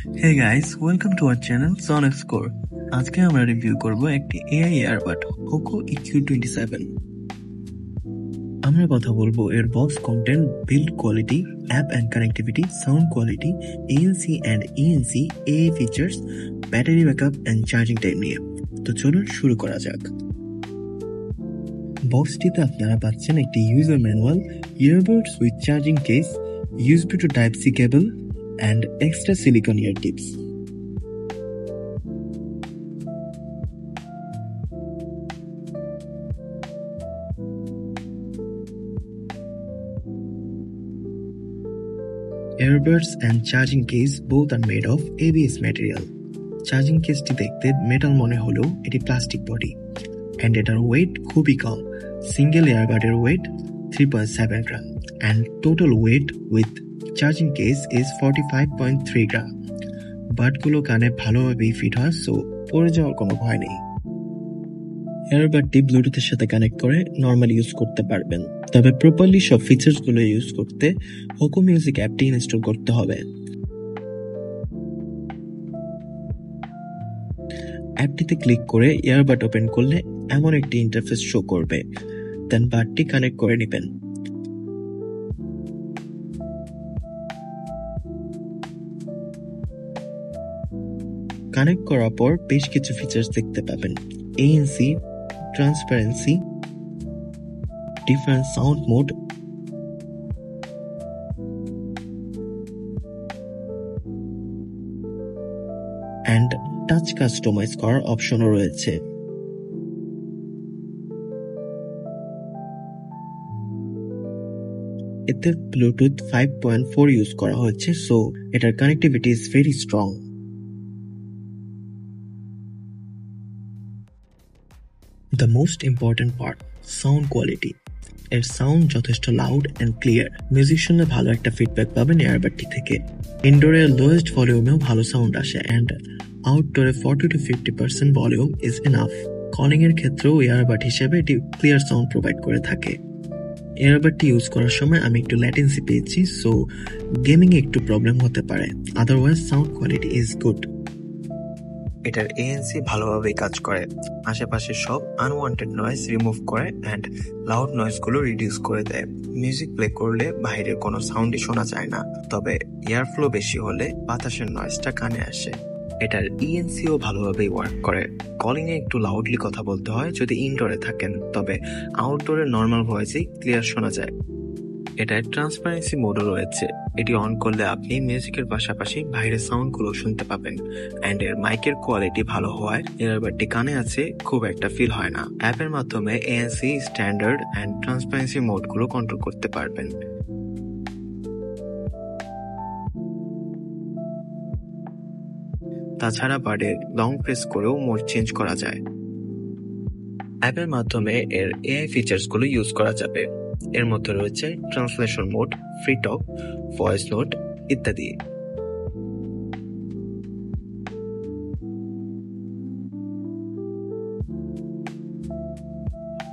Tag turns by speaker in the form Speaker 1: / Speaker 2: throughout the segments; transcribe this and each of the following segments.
Speaker 1: Hey guys, welcome to our channel Sonic Score. আজকে আমরা review করব একটি AI earbud Poco EQ27. আমরা কথা বলবো এর box content, build quality, app and connectivity, sound quality, ANC and ENC, AI features, battery backup and charging time নিয়ে। তো চলুন শুরু করা যাক। বক্সটিতে আপনারা পাচ্ছেন একটি user manual, earbuds with charging case, USB to Type-C cable and extra silicone ear tips. Earbuds and charging case both are made of ABS material. Charging case টি দেখতে মেটাল মনে হলেও এটি প্লাস্টিক বডি and এটার weight খুবই কম। Single ইয়ারবাডের weight 3.7 gram and total weight with charging case is 45.3 gram. বাডগুলো কানে ভালোভাবেই ফিট হয়, সো পড়ে যাওয়ার কোনো ভয় নেই। এয়ারবাডটি ব্লুটুথের সাথে কানেক্ট করে নর্মাল ইউজ করতে পারবেন, তবে প্রপারলি সব ফিচার্সগুলো ইউজ করতে পোকো মিউজিক অ্যাপটি ইনস্টল করতে হবে। অ্যাপটিতে ক্লিক করে এয়ারবাড ওপেন করলে এমন একটি ইন্টারফেস শো করবে, দেন বাডটি কানেক্ট করে নেবেন। কানেক্ট করার পর বেশ কিছু ফিচার্স দেখতে পাবেন, ANC, transparency, different sound mode, and touch customise করার অপশনও রয়েছে। এতে ব্লুটুথ 5.4 ইউজ করা হয়েছে, সো এটার connectivity is very strong. The most important part, sound quality. এর সাউন্ড যথেষ্ট লাউড এন্ড ক্লিয়ার। মিউজিশিয়ানরা ভালো একটা ফিডব্যাক পাবেন এয়ারবাডটি থেকে। ইনডোরে লোয়েস্ট ভলিউমেও ভালো সাউন্ড আসে এন্ড আউটডোরে 40 to 50% volume is enough. Calling এর ক্ষেত্রেও এয়ারবাড হিসেবে এটি ক্লিয়ার সাউন্ড প্রোভাইড করে থাকে। এয়ারবাডটি ইউজ করার সময় আমি একটু ল্যাটেন্সি পেয়েছি, সো গেমিং এ একটু প্রবলেম হতে পারে, otherwise sound quality is good. এটার ANC ভালোভাবেই কাজ করে, আশেপাশে সব আনওয়ান্টেড নয়েজ রিমুভ করে অ্যান্ড লাউড নয়েজ গুলো রিডিউস করে দেয়। মিউজিক প্লে করলে বাইরের কোনো সাউন্ডই শোনা যায় না, তবে এয়ার ফ্লো বেশি হলে বাতাসের নয়েজটা কানে আসে। এটার ENCও ভালোভাবেই ওয়ার্ক করে। কলিং এ একটু লাউডলি কথা বলতে হয় যদি ইনডোরে থাকেন, তবে আউটডোরে নর্মাল ভয়েসেই ক্লিয়ার শোনা যায়। এটায় ট্রান্সপারেন্সি মোডও রয়েছে, এটি অন করলে আপনি মিউজিকের পাশাপাশি বাইরের সাউন্ডগুলো শুনতে পাবেন অ্যান্ড এর মাইকের কোয়ালিটি ভালো হওয়ায় এয়ারবাডটি কানে আছে খুব একটা ফিল হয় না। অ্যাপের মাধ্যমে ANC, স্ট্যান্ডার্ড অ্যান্ড ট্রান্সপারেন্সি মোডগুলো কন্ট্রোল করতে পারবেন। তাছাড়া বাডে লং প্রেস করেও মোড চেঞ্জ করা যায়। অ্যাপের মাধ্যমে এর AI ফিচার্সগুলো ইউজ করা যাবে। এর মধ্যে রয়েছে ট্রান্সলেশন মোড, ফ্রি টক, ভয়েস নোট ইত্যাদি।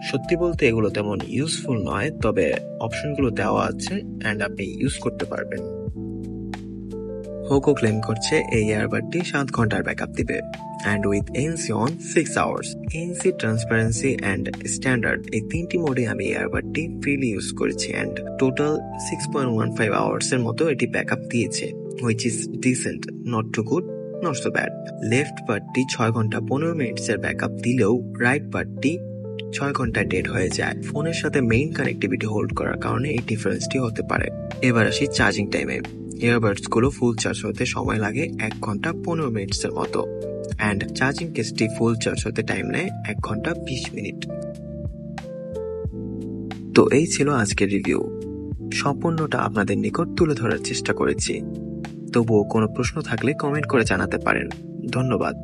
Speaker 1: সত্যি বলতে এগুলো তেমন ইউজফুল নয়, তবে অপশনগুলো দেওয়া আছে এন্ড আপনি ইউজ করতে পারবেন। পোকো ক্লেম করছে এই এয়ারবাডটি 7 ঘন্টার ব্যাকআপ দিবে and with ANC on 6 hours. ANC, transparency and standard এই তিনটি মোডে আমি এয়ারবাডটি ফ্রিলি ইউজ করেছি and টোটাল 6.15 hours এর মতো এটি ব্যাকআপ দিয়েছে, which is decent, not too good, not so bad. Left বাডটি 6 ঘন্টা 15 মিনিটস এর ব্যাকআপ দিলেও রাইট বাডটি 6 ঘন্টা ডেড হয়ে যায়। ফোনের সাথে মেইন কানেক্টিভিটি হোল্ড করার কারণে এই ডিফারেন্সটি হতে পারে। এবার আসি চার্জিং টাইমে। এয়ারবাডস গুলো ফুল চার্জ হতে সময় লাগে 1 ঘন্টা 15 মিনিটস এর মতো অ্যান্ড চার্জিং কেসটি ফুল চার্জ হতে টাইম নেয় 1 ঘন্টা 20 মিনিট। তো এই ছিল আজকের রিভিউ। সম্পূর্ণটা আপনাদের নিকট তুলে ধরার চেষ্টা করেছি। তবুও কোনো প্রশ্ন থাকলে কমেন্ট করে জানাতে পারেন। ধন্যবাদ।